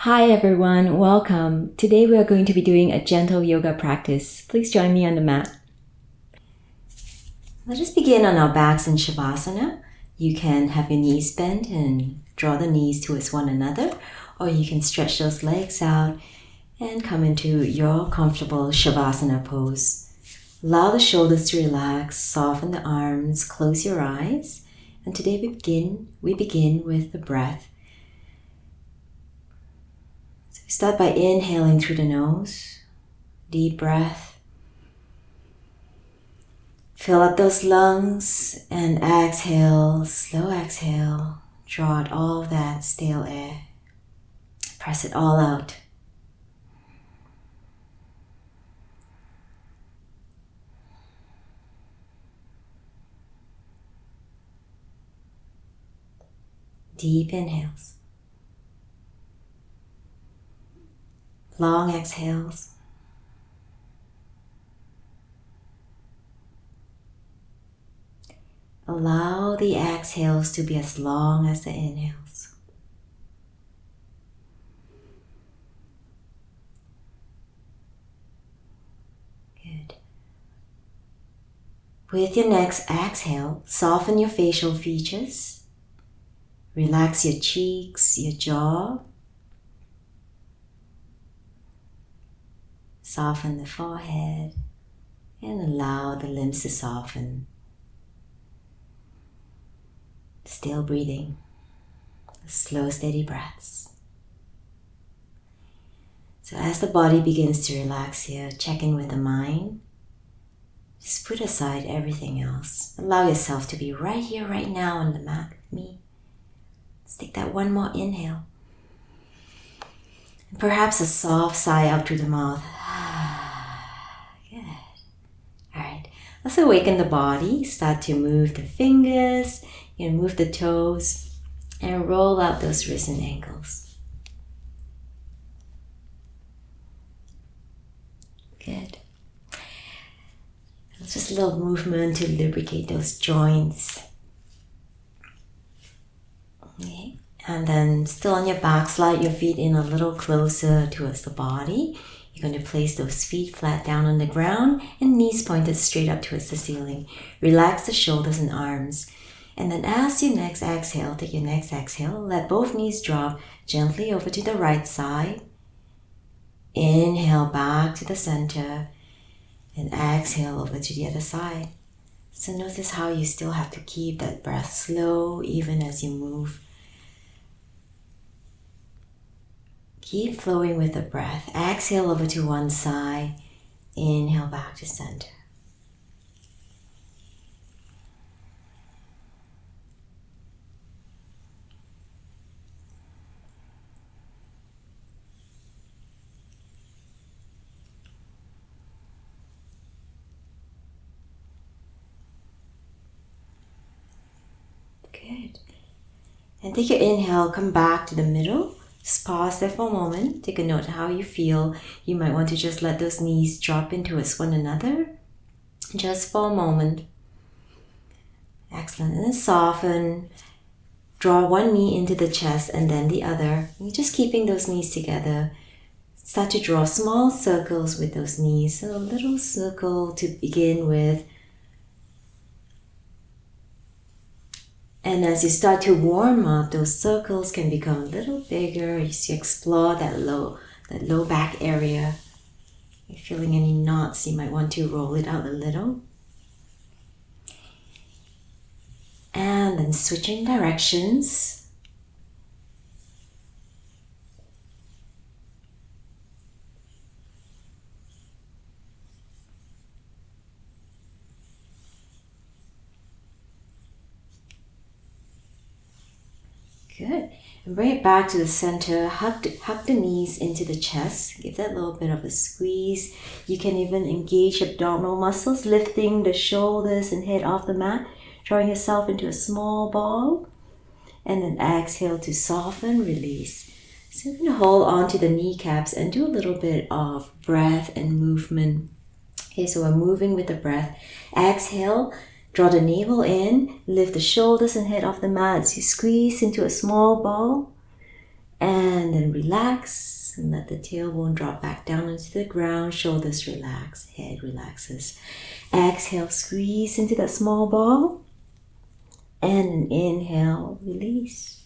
Hi everyone, welcome. Today we are going to be doing a gentle yoga practice. Please join me on the mat. Let us begin on our backs in Savasana. You can have your knees bent and draw the knees towards one another, or you can stretch those legs out and come into your comfortable Savasana pose. Allow the shoulders to relax, soften the arms, close your eyes. And today we begin with the breath. Start by inhaling through the nose, deep breath. Fill up those lungs and exhale, slow exhale. Draw out all that stale air. Press it all out. Deep inhales. Long exhales. Allow the exhales to be as long as the inhales. Good. With your next exhale, soften your facial features. Relax your cheeks, your jaw. Soften the forehead and allow the limbs to soften. Still breathing. Slow, steady breaths. So as the body begins to relax here, check in with the mind. Just put aside everything else. Allow yourself to be right here, right now on the mat with me. Let's take that one more inhale. And perhaps a soft sigh out through the mouth. Good. Alright, let's awaken the body. Start to move the fingers, move the toes, and roll out those wrists and ankles. Good. Just a little movement to lubricate those joints. Okay. And then still on your back, slide your feet in a little closer towards the body. You're going to place those feet flat down on the ground and knees pointed straight up towards the ceiling. Relax the shoulders and arms. And then as your next exhale, take your next exhale, let both knees drop gently over to the right side. Inhale back to the center and exhale over to the other side. So notice how you still have to keep that breath slow even as you move. Keep flowing with the breath. Exhale over to one side. Inhale back to center. Good. And take your inhale, come back to the middle. Just pause there for a moment. Take a note how you feel. You might want to just let those knees drop in towards one another. Just for a moment. Excellent. And then soften. Draw one knee into the chest and then the other. And you're just keeping those knees together. Start to draw small circles with those knees. So a little circle to begin with. And as you start to warm up, those circles can become a little bigger as you explore that low back area. If you're feeling any knots, you might want to roll it out a little. And then switching directions. Good. And bring it back to the center. Hug the knees into the chest. Give that little bit of a squeeze. You can even engage abdominal muscles, lifting the shoulders and head off the mat, drawing yourself into a small ball. And then exhale to soften, release. So you're going to hold on to the kneecaps and do a little bit of breath and movement. Okay, so we're moving with the breath. Exhale. Draw the navel in, lift the shoulders and head off the mat. So you squeeze into a small ball. And then relax and let the tailbone drop back down into the ground. Shoulders relax, head relaxes. Exhale, squeeze into that small ball. And inhale, release.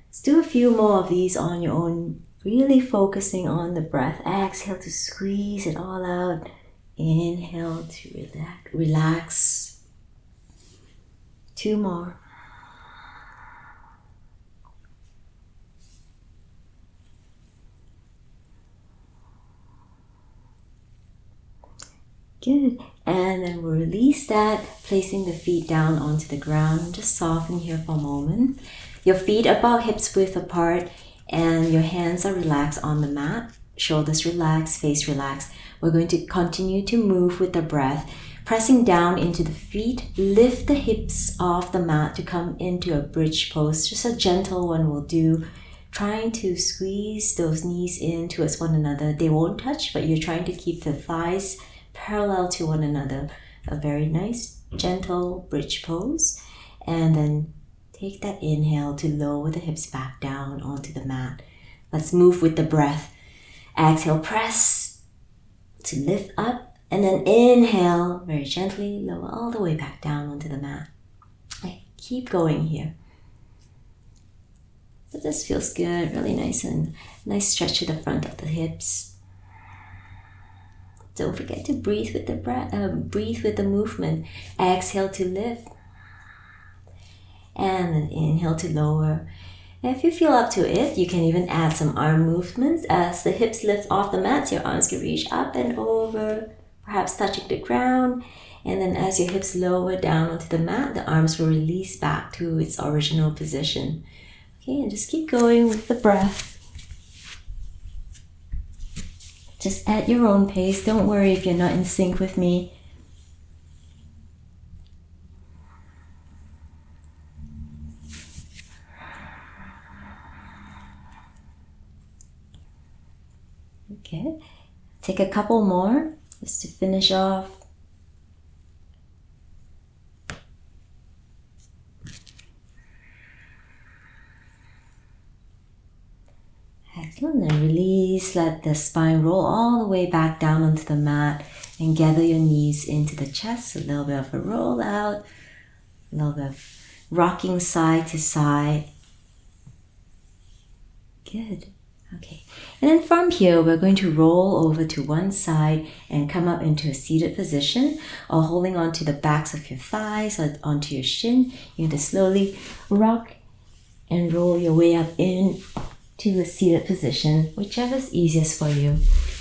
Let's do a few more of these on your own, really focusing on the breath. Exhale to squeeze it all out. Inhale to relax. 2 more. Good. And then we'll release that, placing the feet down onto the ground. Just soften here for a moment. Your feet about hips width apart and your hands are relaxed on the mat. Shoulders relaxed, face relaxed. We're going to continue to move with the breath, pressing down into the feet. Lift the hips off the mat to come into a bridge pose. Just a gentle one will do. Trying to squeeze those knees in towards one another. They won't touch, but you're trying to keep the thighs parallel to one another. A very nice, gentle bridge pose. And then take that inhale to lower the hips back down onto the mat. Let's move with the breath. Exhale, press to lift up. And then inhale, very gently, lower all the way back down onto the mat. Okay, keep going here. So this feels good, really nice and nice stretch to the front of the hips. Don't forget to breathe with the breath, breathe with the movement. Exhale to lift. And then inhale to lower. And if you feel up to it, you can even add some arm movements. As the hips lift off the mat, your arms can reach up and over, perhaps touching the ground. And then as your hips lower down onto the mat, the arms will release back to its original position. Okay, and just keep going with the breath. Just at your own pace. Don't worry if you're not in sync with me. Okay, take a couple more just to finish off. Excellent, and release, let the spine roll all the way back down onto the mat and gather your knees into the chest. A little bit of a roll out, a little bit of rocking side to side. Good, okay. And then from here, we're going to roll over to one side and come up into a seated position or holding onto the backs of your thighs or onto your shin. You're going to slowly rock and roll your way up in to a seated position, whichever is easiest for you.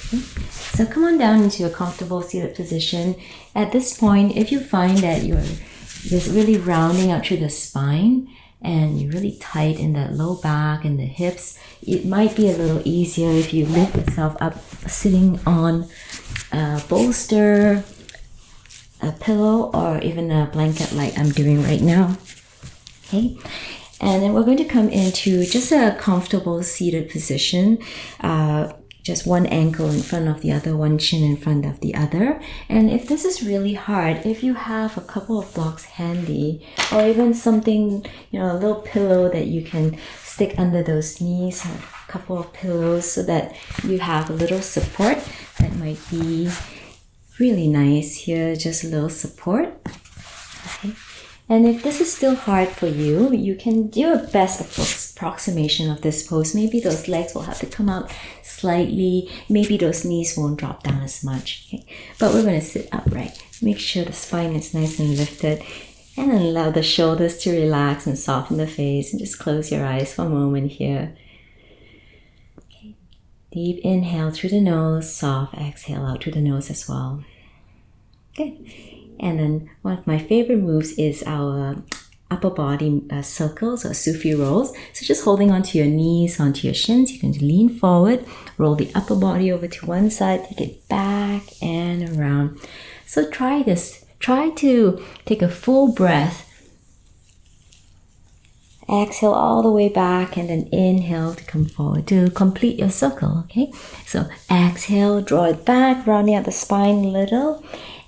Okay. So come on down into a comfortable seated position. At this point, if you find that you're just really rounding out through the spine and you're really tight in that low back and the hips, it might be a little easier if you lift yourself up sitting on a bolster, a pillow, or even a blanket like I'm doing right now. Okay. And then we're going to come into just a comfortable seated position. Just one ankle in front of the other, one shin in front of the other. And if this is really hard, if you have a couple of blocks handy, or even something, a little pillow that you can stick under those knees, a couple of pillows so that you have a little support, that might be really nice here, just a little support. Okay. And if this is still hard for you, you can do a best approximation of this pose. Maybe those legs will have to come out slightly. Maybe those knees won't drop down as much. Okay? But we're going to sit upright. Make sure the spine is nice and lifted. And then allow the shoulders to relax and soften the face. And just close your eyes for a moment here. Okay. Deep inhale through the nose. Soft exhale out through the nose as well. Good. And then one of my favorite moves is our upper body circles or sufi rolls. So just holding onto your knees, onto your shins, you're going to lean forward, roll the upper body over to one side, take it back and around. So try this. Try to take a full breath. Exhale all the way back and then inhale to come forward to complete your circle. Okay, so exhale, draw it back, rounding out the spine a little.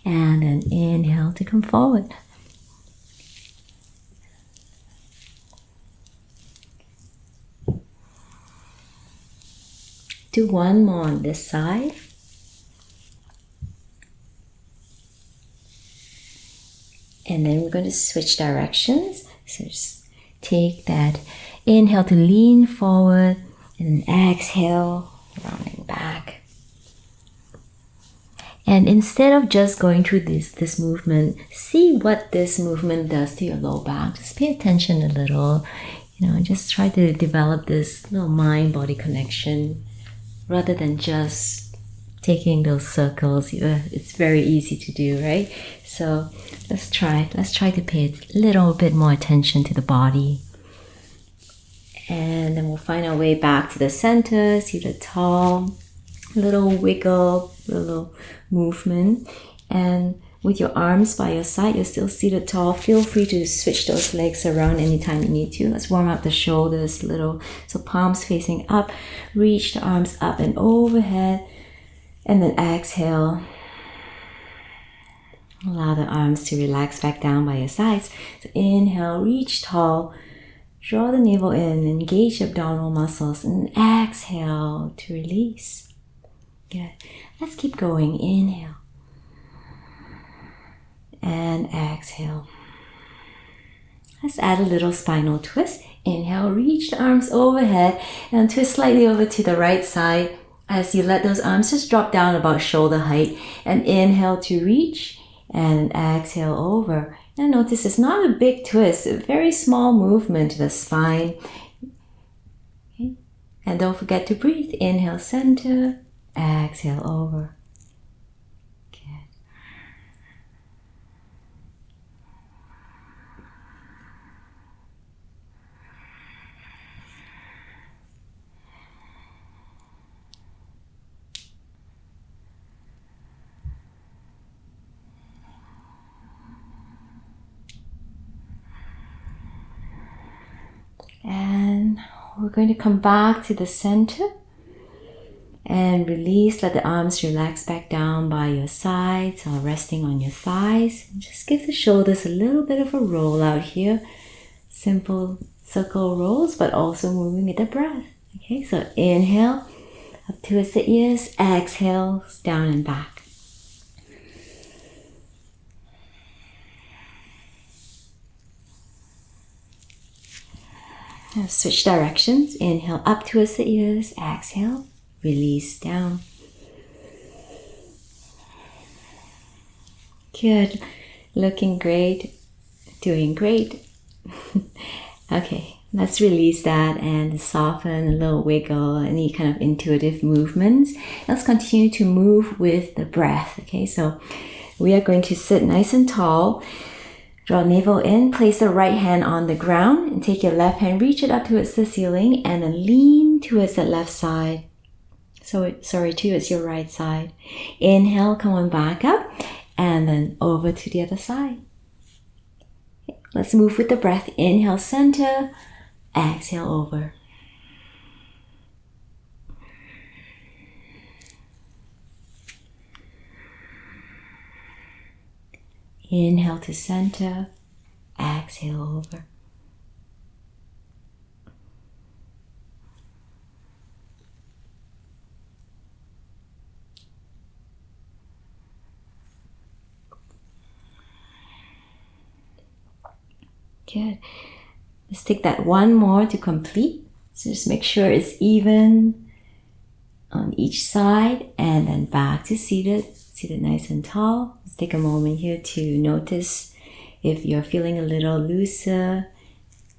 And then inhale to come forward. Do one more on this side. And then we're going to switch directions. So just take that inhale to lean forward and then exhale, rounding back. And instead of just going through this movement, see what this movement does to your low back. Just pay attention a little, just try to develop this little mind-body connection rather than just taking those circles. It's very easy to do, right? So let's try to pay a little bit more attention to the body. And then we'll find our way back to the center, seated tall, little wiggle, little movement. And with your arms by your side, you're still seated tall. Feel free to switch those legs around anytime you need to. Let's warm up the shoulders a little. So palms facing up, reach the arms up and overhead. And then exhale. Allow the arms to relax back down by your sides. So inhale, reach tall. Draw the navel in, engage your abdominal muscles, and exhale to release. Good. Let's keep going. Inhale. And exhale. Let's add a little spinal twist. Inhale, reach the arms overhead and twist slightly over to the right side as you let those arms just drop down about shoulder height. And inhale to reach and exhale over. And notice it's not a big twist, a very small movement to the spine. Okay. And don't forget to breathe. Inhale, center, exhale over. Good. And we're going to come back to the center and release. Let the arms relax back down by your sides or resting on your thighs. Just give the shoulders a little bit of a roll out here. Simple circle rolls, but also moving with the breath. Okay, so inhale up towards the ears, exhale down and back. Now switch directions. Inhale up towards the ears, exhale, release down. Good. Looking great. Doing great. Okay, let's release that and soften, a little wiggle, any kind of intuitive movements. Let's continue to move with the breath. Okay, so we are going to sit nice and tall. Draw navel in, place the right hand on the ground and take your left hand, reach it up towards the ceiling and then lean towards the left side. Towards your right side. Inhale, come on back up and then over to the other side. Okay, let's move with the breath. Inhale, center, exhale over. Inhale to center, exhale over. Good. Let's take that one more to complete. So just make sure it's even on each side and then back to seated nice and tall. Let's take a moment here to notice if you're feeling a little looser,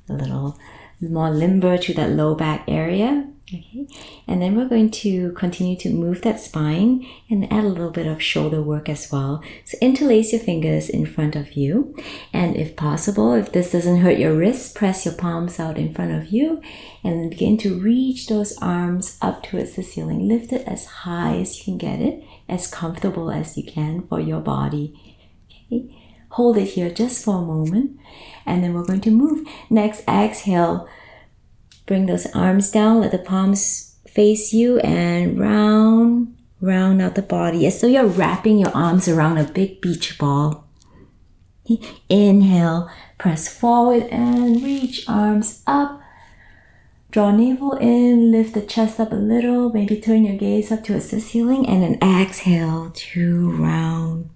a little more limber to that low back area. Okay, and then we're going to continue to move that spine and add a little bit of shoulder work as well. So interlace your fingers in front of you, and if possible, if this doesn't hurt your wrists, press your palms out in front of you and then begin to reach those arms up towards the ceiling. Lift it as high as you can get it, as comfortable as you can for your body. Okay, hold it here just for a moment and then we're going to move. Next, exhale. Bring those arms down, let the palms face you and round out the body as though you're wrapping your arms around a big beach ball. Inhale, press forward and reach arms up Draw navel in, lift the chest up a little, maybe turn your gaze up towards the ceiling, and then exhale to round.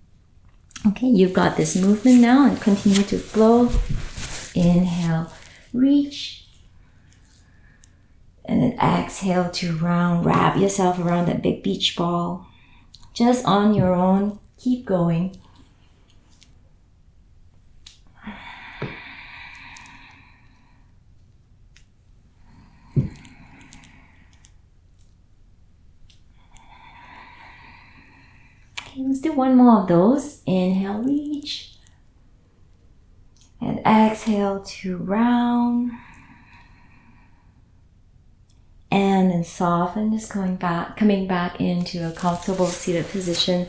Okay, you've got this movement now, and continue to flow. Inhale, reach. And then exhale to round. Wrap yourself around that big beach ball. Just on your own. Keep going. Okay, let's do one more of those. Inhale, reach. And exhale to round. And then soften, just coming back into a comfortable seated position.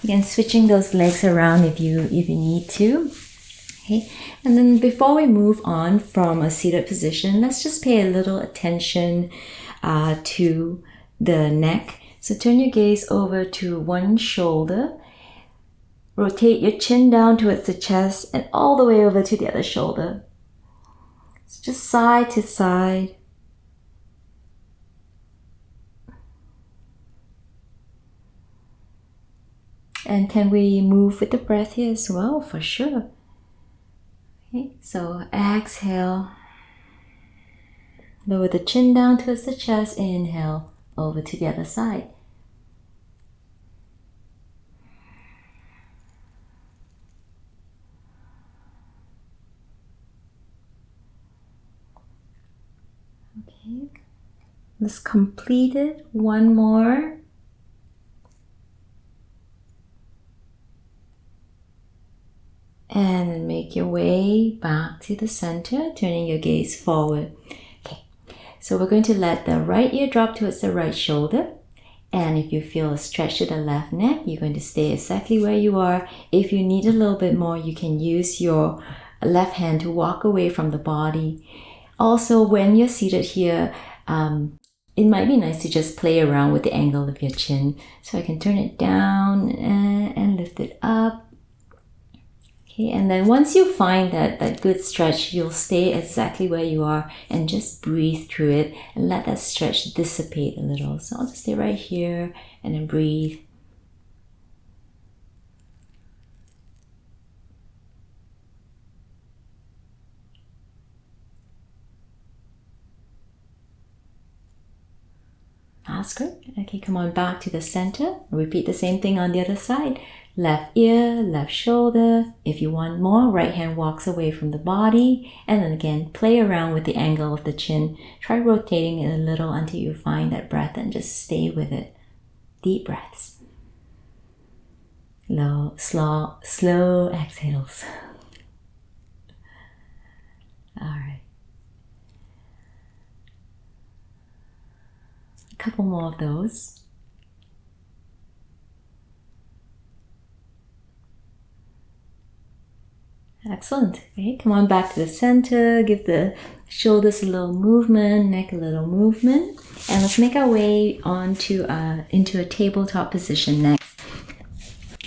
Again, switching those legs around if you need to. Okay, and then before we move on from a seated position, let's just pay a little attention to the neck. So turn your gaze over to one shoulder. Rotate your chin down towards the chest and all the way over to the other shoulder. It's just side to side. And can we move with the breath here as well? For sure. Okay, so exhale. Lower the chin down towards the chest. Inhale, over to the other side. Okay, let's complete it. One more. And then make your way back to the center, turning your gaze forward. Okay, so we're going to let the right ear drop towards the right shoulder. And if you feel a stretch to the left neck, you're going to stay exactly where you are. If you need a little bit more, you can use your left hand to walk away from the body. Also, when you're seated here, it might be nice to just play around with the angle of your chin. So I can turn it down and lift it up. Okay, and then once you find that good stretch, you'll stay exactly where you are and just breathe through it and let that stretch dissipate a little. So I'll just stay right here and then breathe. That's good. Okay, come on back to the center. Repeat the same thing on the other side. Left ear, left shoulder. If you want more, right hand walks away from the body. And then again, play around with the angle of the chin. Try rotating it a little until you find that breath and just stay with it. Deep breaths. Slow exhales. All right. A couple more of those. Excellent. Okay, come on back to the center. Give the shoulders a little movement, neck a little movement. And let's make our way onto into a tabletop position next.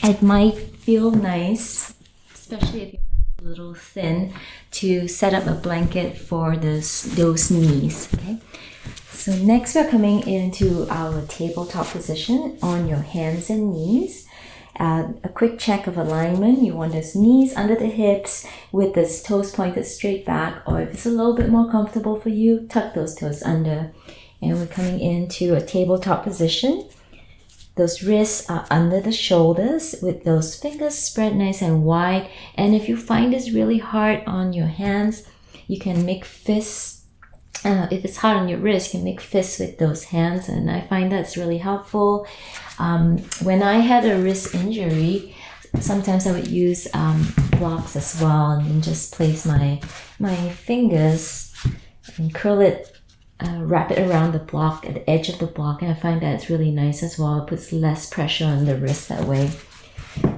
It might feel nice, especially if your mat's a little thin, to set up a blanket for those knees. Okay. So next we're coming into our tabletop position on your hands and knees. A quick check of alignment. You want those knees under the hips with the toes pointed straight back, or if it's a little bit more comfortable for you, tuck those toes under. And we're coming into a tabletop position. Those wrists are under the shoulders with those fingers spread nice and wide. And if you find this really hard on your hands, you can make fists. If it's hard on your wrist, you can make fists with those hands, and I find that's really helpful. When I had a wrist injury, sometimes I would use blocks as well, and then just place my fingers and curl it, wrap it around the block, at the edge of the block, and I find that it's really nice as well. It puts less pressure on the wrist that way.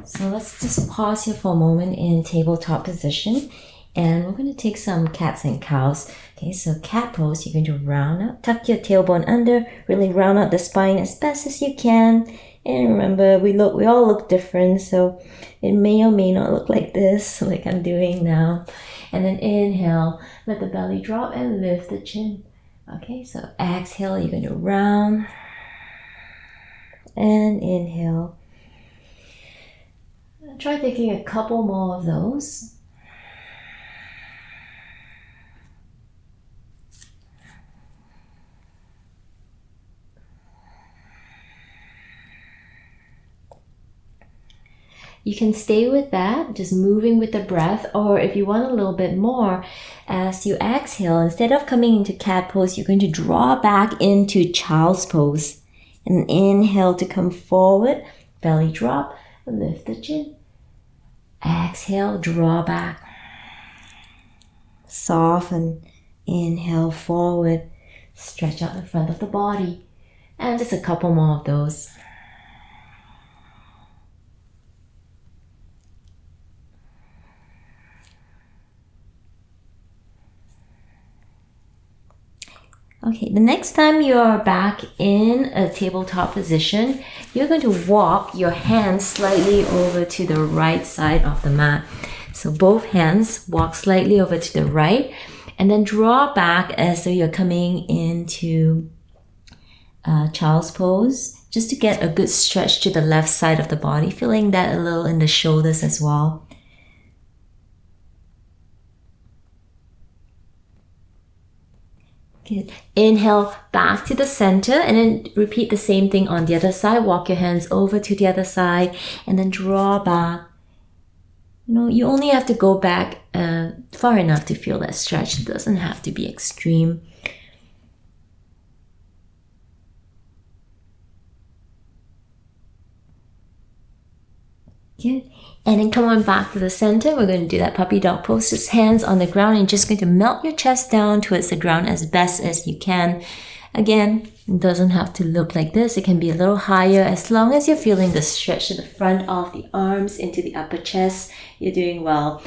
So let's just pause here for a moment in tabletop position. And we're going to take some cats and cows. Okay, so cat pose, you're going to round up, tuck your tailbone under, really round out the spine as best as you can. And remember, we all look different, so it may or may not look like this, like I'm doing now. And then inhale, let the belly drop and lift the chin. Okay, so exhale, you're going to round. And inhale. Try taking a couple more of those. You can stay with that, just moving with the breath, or if you want a little bit more, as you exhale, instead of coming into cat pose, you're going to draw back into child's pose. And inhale to come forward, belly drop, lift the chin. Exhale, draw back. Soften, inhale forward, stretch out the front of the body. And just a couple more of those. Okay, the next time you're back in a tabletop position, you're going to walk your hands slightly over to the right side of the mat. So both hands walk slightly over to the right and then draw back as though you're coming into child's pose, just to get a good stretch to the left side of the body, feeling that a little in the shoulders as well. Good. Inhale back to the center and then repeat the same thing on the other side. Walk your hands over to the other side and then draw back. You only have to go back far enough to feel that stretch. It doesn't have to be extreme. Good. And then come on back to the center. We're going to do that puppy dog pose. Just hands on the ground and just going to melt your chest down towards the ground as best as you can. Again, it doesn't have to look like this. It can be a little higher. As long as you're feeling the stretch to the front of the arms into the upper chest, you're doing well.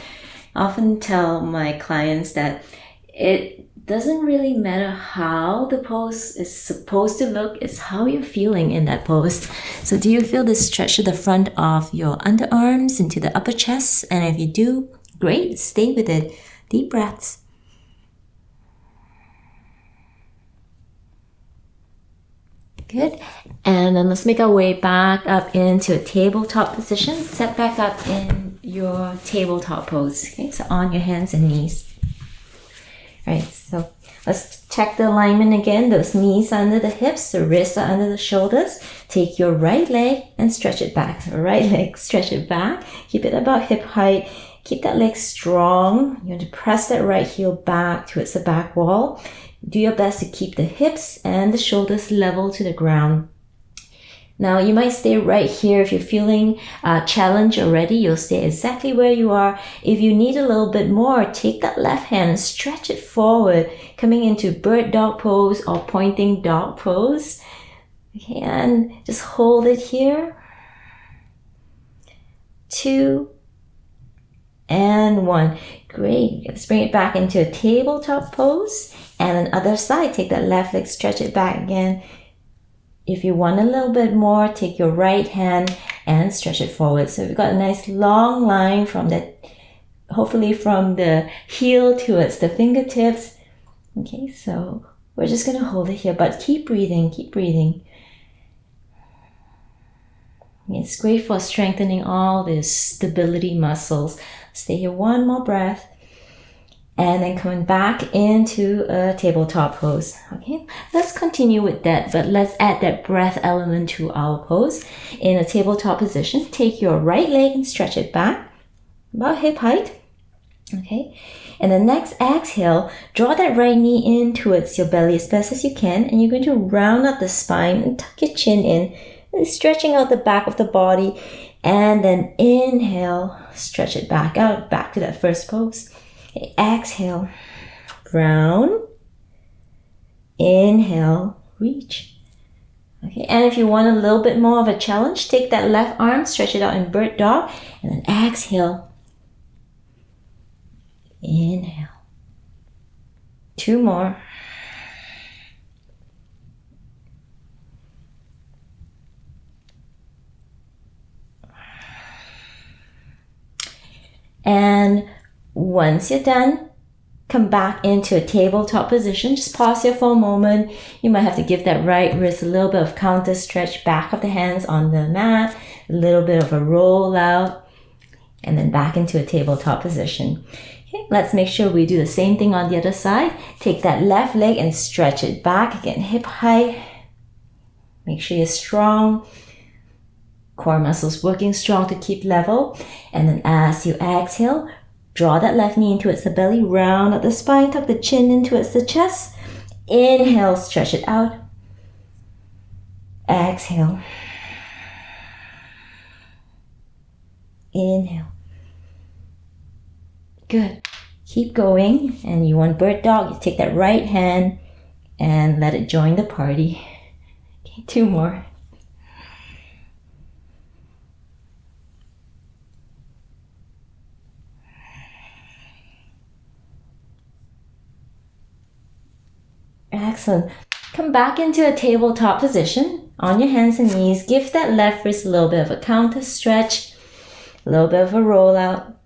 I often tell my clients that it doesn't really matter how the pose is supposed to look, it's how you're feeling in that pose. So do you feel the stretch to the front of your underarms into the upper chest? And if you do, great, stay with it. Deep breaths. Good. And then let's make our way back up into a tabletop position. Set back up in your tabletop pose. Okay, so on your hands and knees. All right, so let's check the alignment again. Those knees are under the hips, the wrists are under the shoulders. Take your right leg and stretch it back. So right leg, stretch it back. Keep it about hip height. Keep that leg strong. You want to press that right heel back towards the back wall. Do your best to keep the hips and the shoulders level to the ground. Now, you might stay right here. If you're feeling challenged already, you'll stay exactly where you are. If you need a little bit more, take that left hand and stretch it forward, coming into bird dog pose or pointing dog pose. Okay, and just hold it here. 2 and 1. Great. Let's bring it back into a tabletop pose. And on the other side, take that left leg, stretch it back again. If you want a little bit more, take your right hand and stretch it forward. So we've got a nice long line from that, hopefully from the heel towards the fingertips. Okay, so we're just going to hold it here, but keep breathing, keep breathing. It's great for strengthening all the stability muscles. Stay here, one more breath. And then coming back into a tabletop pose. Okay, let's continue with that, but let's add that breath element to our pose. In a tabletop position, take your right leg and stretch it back, about hip height. Okay, and the next exhale, draw that right knee in towards your belly as best as you can, and you're going to round up the spine and tuck your chin in, and stretching out the back of the body. And then inhale, stretch it back out, back to that first pose. Okay, exhale, round, inhale, reach. Okay, and if you want a little bit more of a challenge, take that left arm, stretch it out in bird dog, and then exhale, inhale. 2 more. And once you're done, come back into a tabletop position. Just pause here for a moment. You might have to give that right wrist a little bit of counter stretch, back of the hands on the mat, a little bit of a roll out, and then back into a tabletop position. Okay, let's make sure we do the same thing on the other side. Take that left leg and stretch it back, again, hip height. Make sure you're strong. Core muscles working strong to keep level. And then as you exhale, draw that left knee in towards the belly, round up the spine, tuck the chin in towards the chest. Inhale, stretch it out. Exhale. Inhale. Good. Keep going. And you want bird dog, you take that right hand and let it join the party. Okay, 2 more. Excellent. Come back into a tabletop position on your hands and knees. Give that left wrist a little bit of a counter stretch, a little bit of a roll out.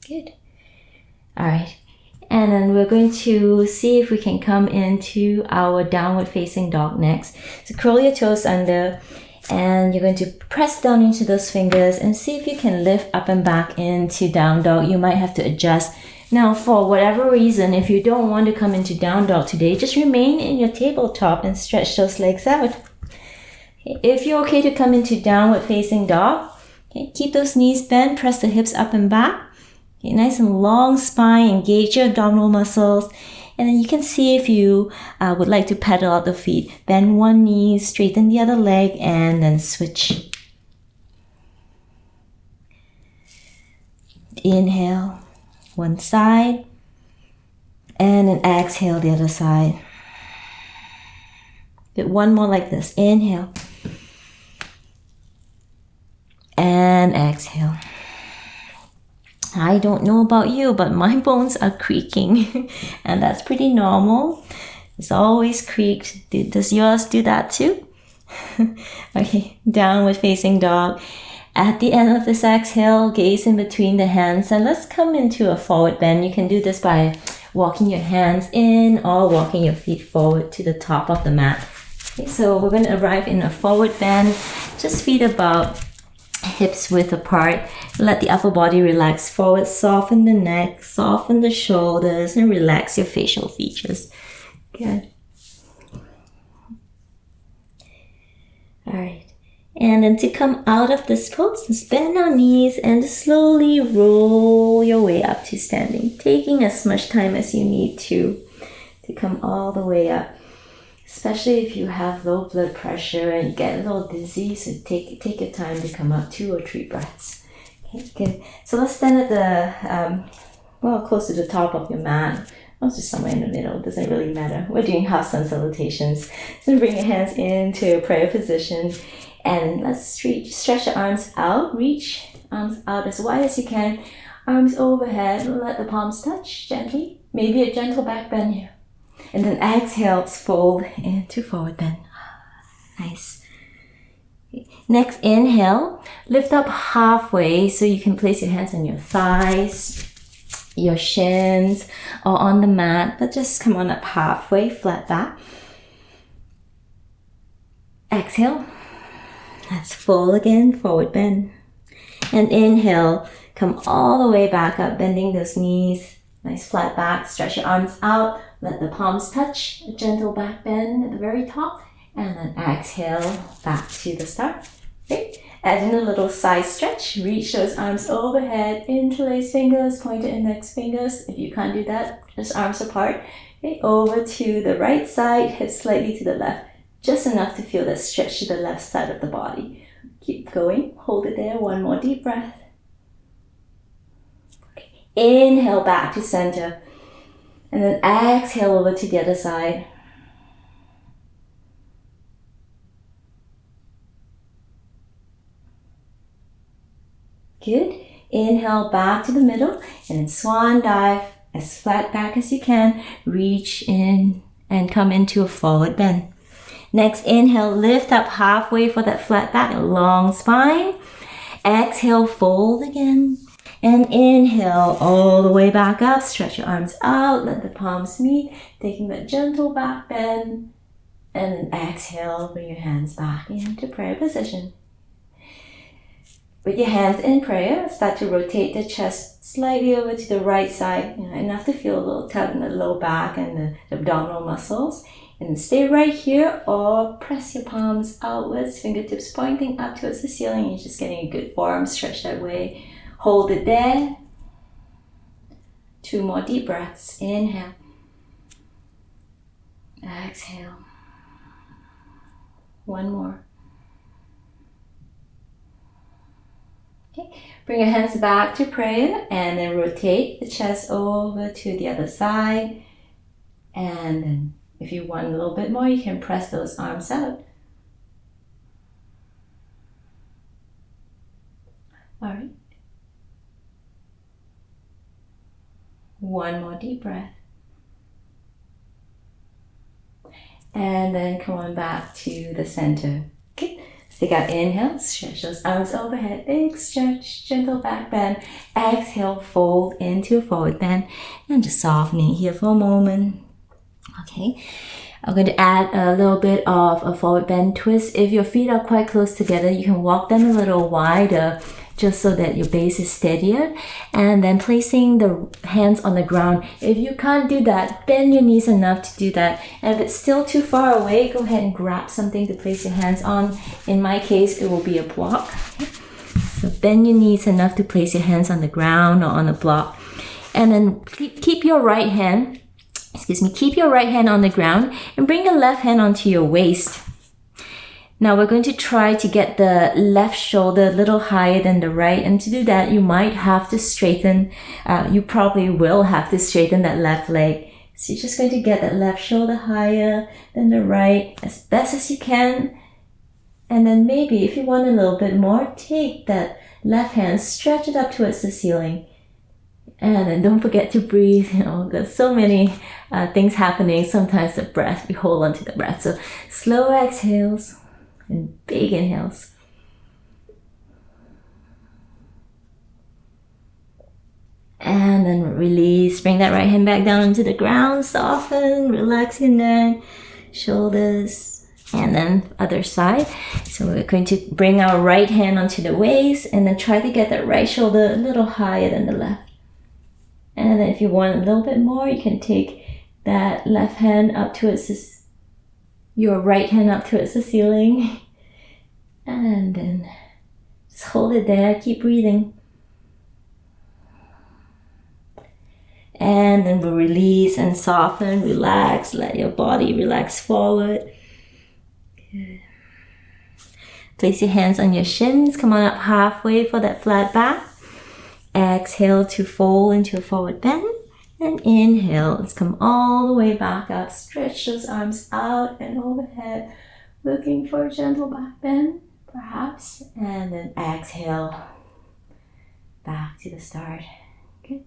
Good. All right. And then we're going to see if we can come into our downward facing dog next. So curl your toes under and you're going to press down into those fingers and see if you can lift up and back into down dog. You might have to adjust. Now, for whatever reason, if you don't want to come into down dog today, just remain in your tabletop and stretch those legs out. Okay. If you're okay to come into downward facing dog, okay, keep those knees bent, press the hips up and back. Okay, nice and long spine, engage your abdominal muscles. And then you can see if you would like to pedal out the feet. Bend one knee, straighten the other leg, and then switch. Inhale. One side, and then exhale the other side. Get one more like this. Inhale, and exhale. I don't know about you, but my bones are creaking, and that's pretty normal. It's always creaked. Does yours do that too? Okay, downward facing dog. At the end of this exhale, gaze in between the hands and let's come into a forward bend. You can do this by walking your hands in or walking your feet forward to the top of the mat. Okay, so we're going to arrive in a forward bend, just feet about hips width apart. Let the upper body relax forward, soften the neck, soften the shoulders, and relax your facial features. Good. All right. And then to come out of this pose, just bend our knees and slowly roll your way up to standing, taking as much time as you need to come all the way up. Especially if you have low blood pressure and you get a little dizzy, so take your time to come up, 2 or 3 breaths. Okay, good. So let's stand at the, close to the top of your mat. Or just somewhere in the middle, doesn't really matter. We're doing half sun salutations. So bring your hands into a prayer position. And let's stretch the arms out, reach arms out as wide as you can. Arms overhead, let the palms touch gently. Maybe a gentle back bend here. And then exhale, fold into forward bend. Nice. Next, inhale, lift up halfway so you can place your hands on your thighs, your shins, or on the mat, but just come on up halfway, flat back. Exhale. Let's fold again, forward bend. And inhale, come all the way back up, bending those knees. Nice flat back, stretch your arms out, let the palms touch, a gentle back bend at the very top. And then exhale, back to the start. Okay. Add in a little side stretch, reach those arms overhead, interlace fingers, pointer index fingers. If you can't do that, just arms apart. Okay. Over to the right side, hips slightly to the left. Just enough to feel that stretch to the left side of the body. Keep going. Hold it there. One more deep breath. Okay. Inhale back to center. And then exhale over to the other side. Good. Inhale back to the middle. And then swan dive as flat back as you can. Reach in and come into a forward bend. Next, inhale, lift up halfway for that flat back, long spine. Exhale, fold again. And inhale all the way back up. Stretch your arms out. Let the palms meet. Taking that gentle back bend. And then exhale. Bring your hands back into prayer position. With your hands in prayer, start to rotate the chest slightly over to the right side. Enough to feel a little tug in the low back and the abdominal muscles. And stay right here or press your palms outwards, fingertips pointing up towards the ceiling. You're just getting a good forearm stretch that way. Hold it there. 2 more deep breaths. Inhale. Exhale. 1 more. Okay. Bring your hands back to prayer and then rotate the chest over to the other side. And then if you want a little bit more, you can press those arms out. All right. 1 more deep breath. And then come on back to the center. Okay. Stick out, inhale, stretch those arms overhead, big stretch, gentle back bend. Exhale, fold into a forward bend and just softening here for a moment. Okay, I'm going to add a little bit of a forward bend twist. If your feet are quite close together, you can walk them a little wider just so that your base is steadier. And then placing the hands on the ground. If you can't do that, bend your knees enough to do that. And if it's still too far away, go ahead and grab something to place your hands on. In my case, it will be a block. So bend your knees enough to place your hands on the ground or on a block. And then keep your right hand on the ground and bring your left hand onto your waist. Now we're going to try to get the left shoulder a little higher than the right, and to do that you might have to straighten, you probably will have to straighten that left leg. So you're just going to get that left shoulder higher than the right as best as you can. And then maybe if you want a little bit more, take that left hand, stretch it up towards the ceiling. And then don't forget to breathe. There's so many things happening. Sometimes the breath, we hold on to the breath. So slow exhales and big inhales. And then release. Bring that right hand back down into the ground. Soften, relax your neck, shoulders, and then other side. So we're going to bring our right hand onto the waist and then try to get that right shoulder a little higher than the left. And then if you want a little bit more, you can take that left hand up towards your right hand up towards the ceiling. And then just hold it there, keep breathing. And then we'll release and soften, relax, let your body relax forward. Good. Place your hands on your shins, come on up halfway for that flat back. Exhale to fold into a forward bend. And inhale, let's come all the way back up. Stretch those arms out and overhead, looking for a gentle back bend, perhaps. And then exhale, back to the start. Okay.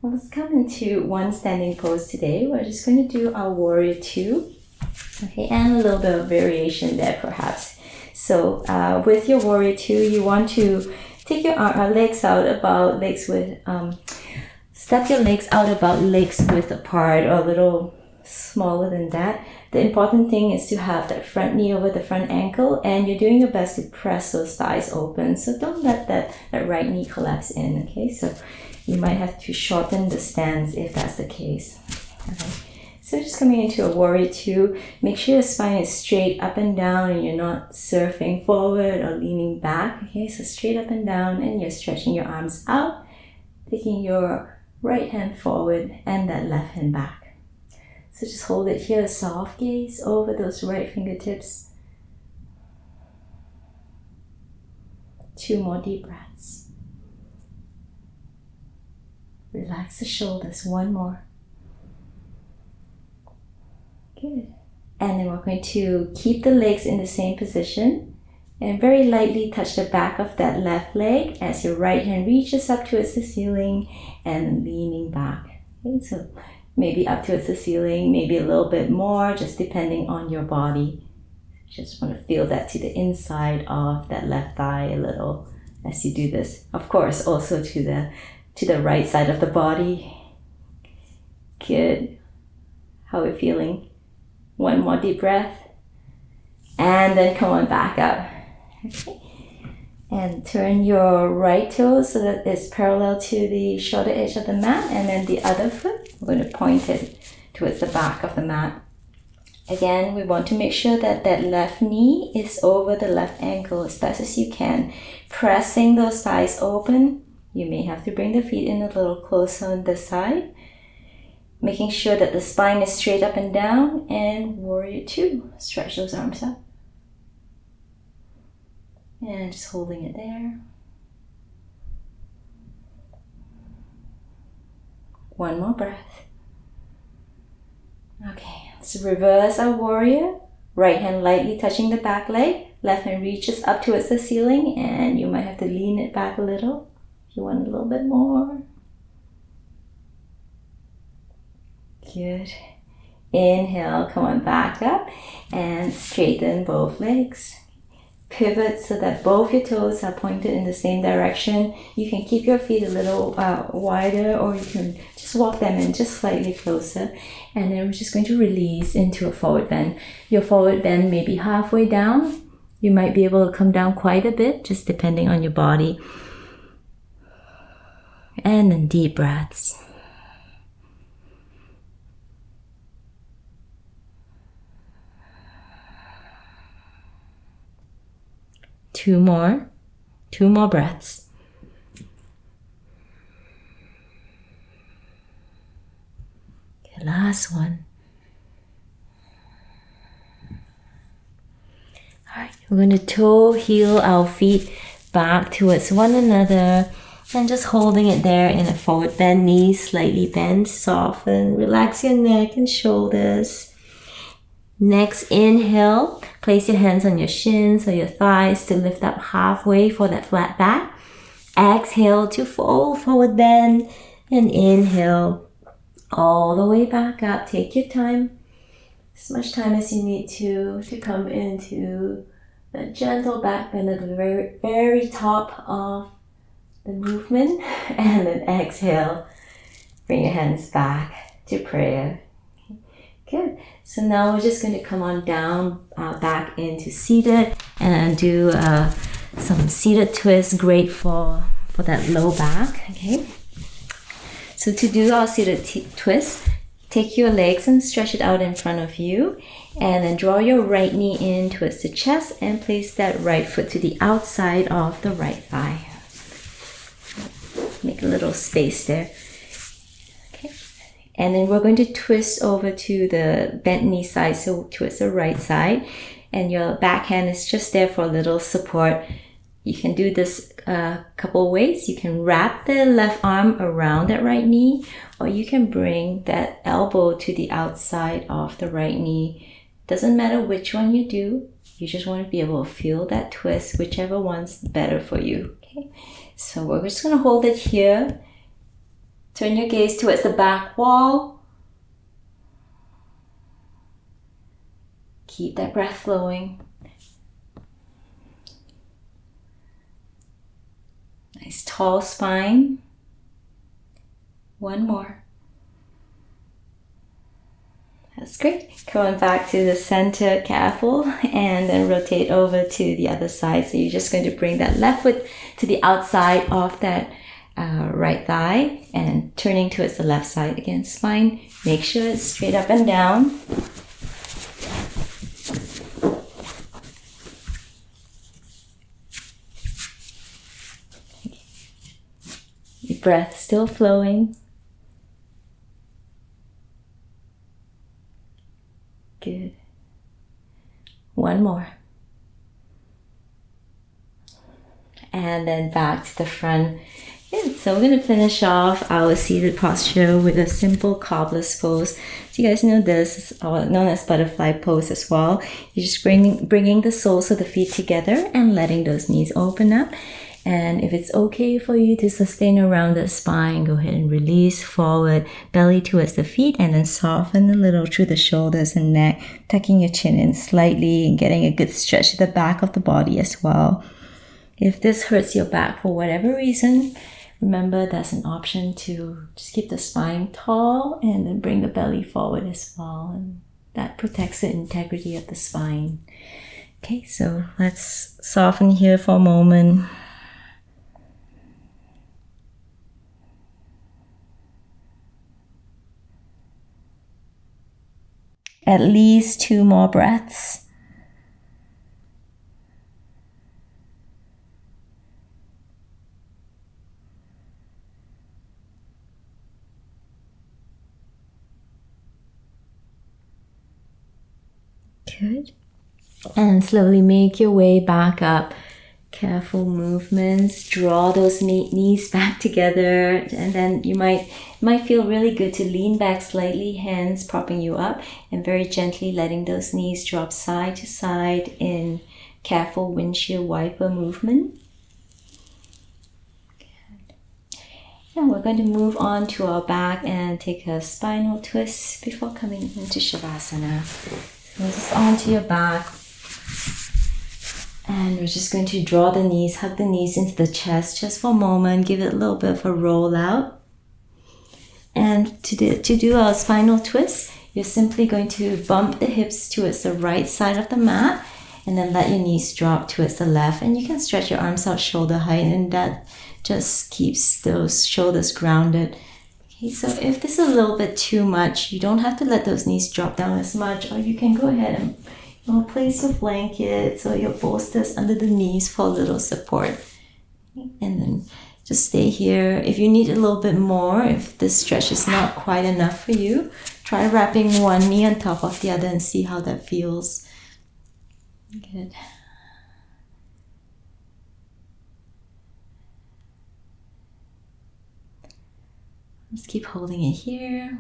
Well, let's come into one standing pose today. We're just going to do our warrior 2. Okay, and a little bit of variation there, perhaps. So with your warrior 2, you want to take your legs out about legs width, step your legs out about legs width apart or a little smaller than that. The important thing is to have that front knee over the front ankle, and you're doing your best to press those thighs open. So don't let that right knee collapse in, okay? So you might have to shorten the stance if that's the case. Okay. So just coming into a warrior 2, make sure your spine is straight up and down and you're not surfing forward or leaning back. Okay, so straight up and down, and you're stretching your arms out, taking your right hand forward and that left hand back. So just hold it here, soft gaze over those right fingertips. 2 more deep breaths. Relax the shoulders, 1 more. Good. And then we're going to keep the legs in the same position and very lightly touch the back of that left leg as your right hand reaches up towards the ceiling and leaning back. Okay, so maybe up towards the ceiling, maybe a little bit more, just depending on your body. Just want to feel that to the inside of that left thigh a little as you do this. Of course, also to the right side of the body. Good. How are we feeling? One more deep breath. And then come on back up. Okay. And turn your right toe so that it's parallel to the shoulder edge of the mat. And then the other foot, we're going to point it towards the back of the mat. Again, we want to make sure that that left knee is over the left ankle as best as you can. Pressing those thighs open. You may have to bring the feet in a little closer on this side. Making sure that the spine is straight up and down. And warrior two. Stretch those arms up. And just holding it there. One more breath. Okay, let's reverse our warrior. Right hand lightly touching the back leg. Left hand reaches up towards the ceiling, and you might have to lean it back a little if you want a little bit more. Good. Inhale, come on back up and straighten both legs. Pivot so that both your toes are pointed in the same direction. You can keep your feet a little wider, or you can just walk them in just slightly closer. And then we're just going to release into a forward bend. Your forward bend may be halfway down. You might be able to come down quite a bit, just depending on your body. And then deep breaths. Two more breaths. Okay, last one. All right, we're going to toe heel our feet back towards one another and just holding it there in a forward bend, knees slightly bent, soften, relax your neck and shoulders. Next, inhale, place your hands on your shins or your thighs to lift up halfway for that flat back. Exhale to fold forward bend and inhale all the way back up. Take your time, as much time as you need to come into the gentle back bend at the very, very top of the movement. And then exhale, bring your hands back to prayer. Good. So now we're just going to come on down, back into seated and do some seated twists. Great for that low back. Okay. So to do our seated twist, take your legs and stretch it out in front of you, and then draw your right knee in towards the chest and place that right foot to the outside of the right thigh. Make a little space there. And then we're going to twist over to the bent knee side, so towards the right side. And your back hand is just there for a little support. You can do this a couple ways. You can wrap the left arm around that right knee, or you can bring that elbow to the outside of the right knee. Doesn't matter which one you do. You just want to be able to feel that twist, whichever one's better for you. Okay. So we're just going to hold it here. Turn your gaze towards the back wall. Keep that breath flowing. Nice tall spine. One more. That's great. Come on back to the center, careful, and then rotate over to the other side. So you're just going to bring that left foot to the outside of that right thigh and turning towards the left side again. Spine, make sure it's straight up and down. Your breath still flowing. Good. One more. And then back to the front. So we're going to finish off our seated posture with a simple cobbler's pose. So you guys know this is known as butterfly pose as well. You're just bringing the soles of the feet together and letting those knees open up. And if it's okay for you to sustain around the spine, go ahead and release forward, belly towards the feet, and then soften a little through the shoulders and neck, tucking your chin in slightly and getting a good stretch to the back of the body as well. If this hurts your back for whatever reason, remember that's an option to just keep the spine tall and then bring the belly forward as well. And that protects the integrity of the spine. Okay, so let's soften here for a moment. At least 2 more breaths. Good. And slowly make your way back up. Careful movements. Draw those knees back together, and then you might feel really good to lean back slightly, hands propping you up, and very gently letting those knees drop side to side in careful windshield wiper movement. And we're going to move on to our back and take a spinal twist before coming into Savasana. So just onto your back. And we're just going to draw the knees, hug the knees into the chest just for a moment. Give it a little bit of a roll out. And to do our spinal twist, you're simply going to bump the hips towards the right side of the mat and then let your knees drop towards the left. And you can stretch your arms out shoulder height, and that just keeps those shoulders grounded. Okay, so if this is a little bit too much, you don't have to let those knees drop down as much, or you can go ahead and place your blankets or your bolsters under the knees for a little support. And then just stay here. If you need a little bit more, if this stretch is not quite enough for you, try wrapping one knee on top of the other and see how that feels. Good. Just keep holding it here.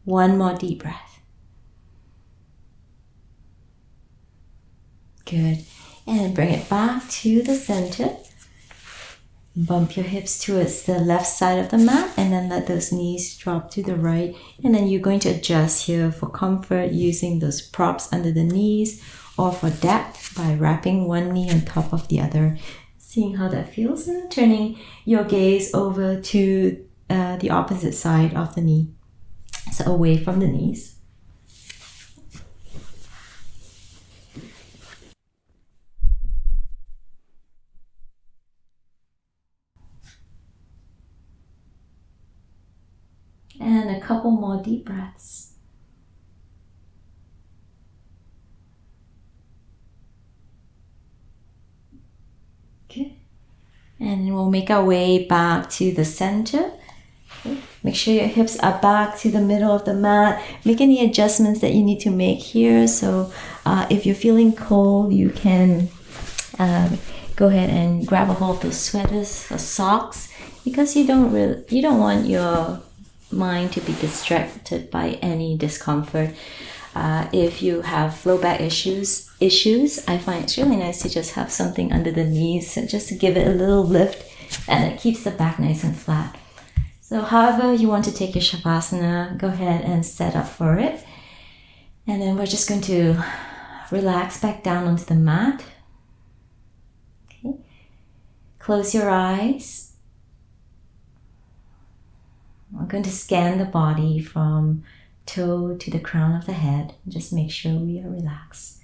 One more deep breath. Good. And bring it back to the center. Bump your hips towards the left side of the mat and then let those knees drop to the right. And then you're going to adjust here for comfort using those props under the knees, or for depth by wrapping one knee on top of the other. Seeing how that feels, and turning your gaze over to the opposite side of the knee. So away from the knees. And a couple more deep breaths. Good. And we'll make our way back to the center. Okay. Make sure your hips are back to the middle of the mat. Make any adjustments that you need to make here. So if you're feeling cold, you can go ahead and grab a hold of those sweaters or socks, because you don't want your mind to be distracted by any discomfort. If you have low back issues, I find it's really nice to just have something under the knees, just to give it a little lift, and it keeps the back nice and flat. So however you want to take your Savasana, go ahead and set up for it. And then we're just going to relax back down onto the mat. Okay. Close your eyes. I'm going to scan the body from toe to the crown of the head. Just make sure we are relaxed.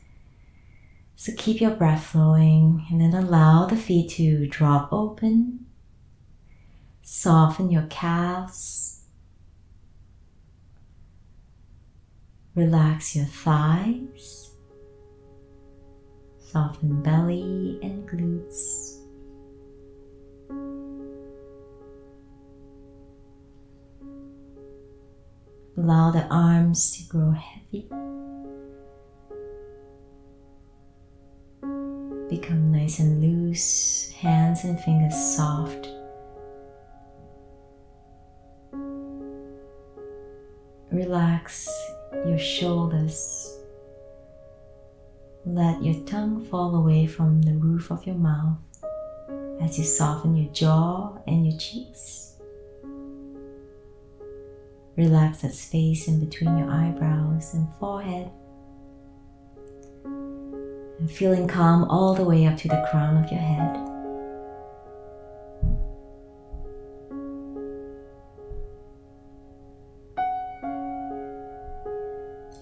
So keep your breath flowing, and then allow the feet to drop open. Soften your calves. Relax your thighs. Soften belly and glutes. Allow the arms to grow heavy. Become nice and loose, hands and fingers soft. Relax your shoulders. Let your tongue fall away from the roof of your mouth as you soften your jaw and your cheeks. Relax that space in between your eyebrows and forehead. And feeling calm all the way up to the crown of your head.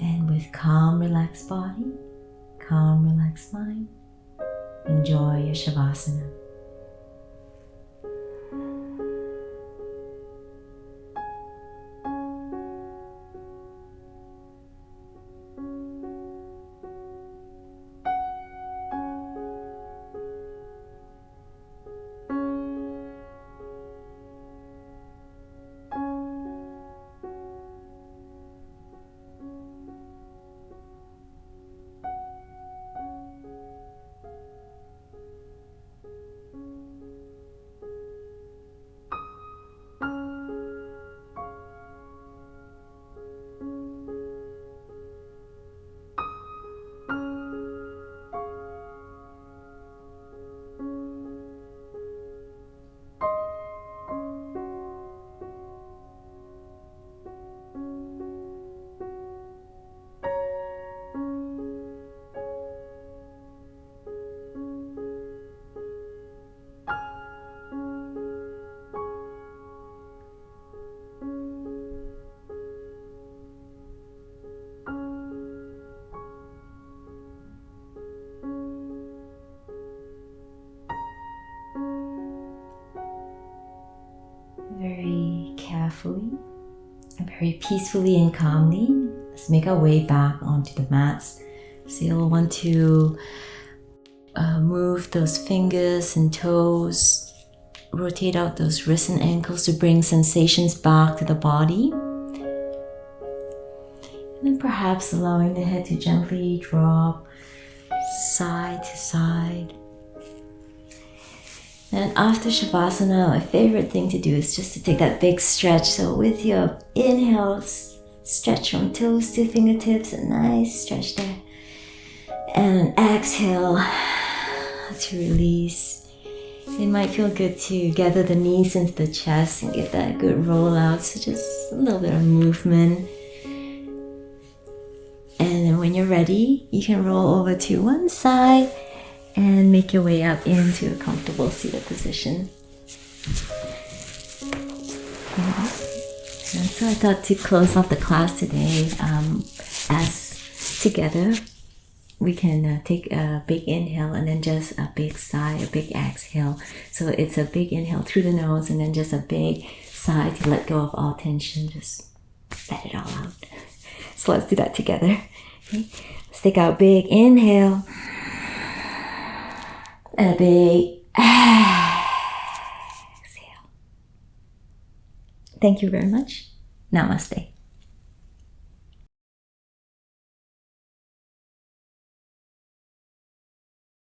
And with calm, relaxed body, calm, relaxed mind, enjoy your Savasana. Very carefully and very peacefully and calmly, let's make our way back onto the mats. So you'll want to move those fingers and toes, rotate out those wrists and ankles to bring sensations back to the body. And then perhaps allowing the head to gently drop side to side. And after Savasana, my favorite thing to do is just to take that big stretch. So with your inhale, stretch from toes to fingertips, a nice stretch there. And exhale to release. It might feel good to gather the knees into the chest and give that a good roll out. So just a little bit of movement. And then when you're ready, you can roll over to one side and make your way up into a comfortable seated position. And so I thought to close off the class today, as together, we can take a big inhale and then just a big sigh, a big exhale. So it's a big inhale through the nose and then just a big sigh to let go of all tension. Just let it all out. So let's do that together. Okay? Let's take out big inhale. And a big exhale. Thank you very much. Namaste.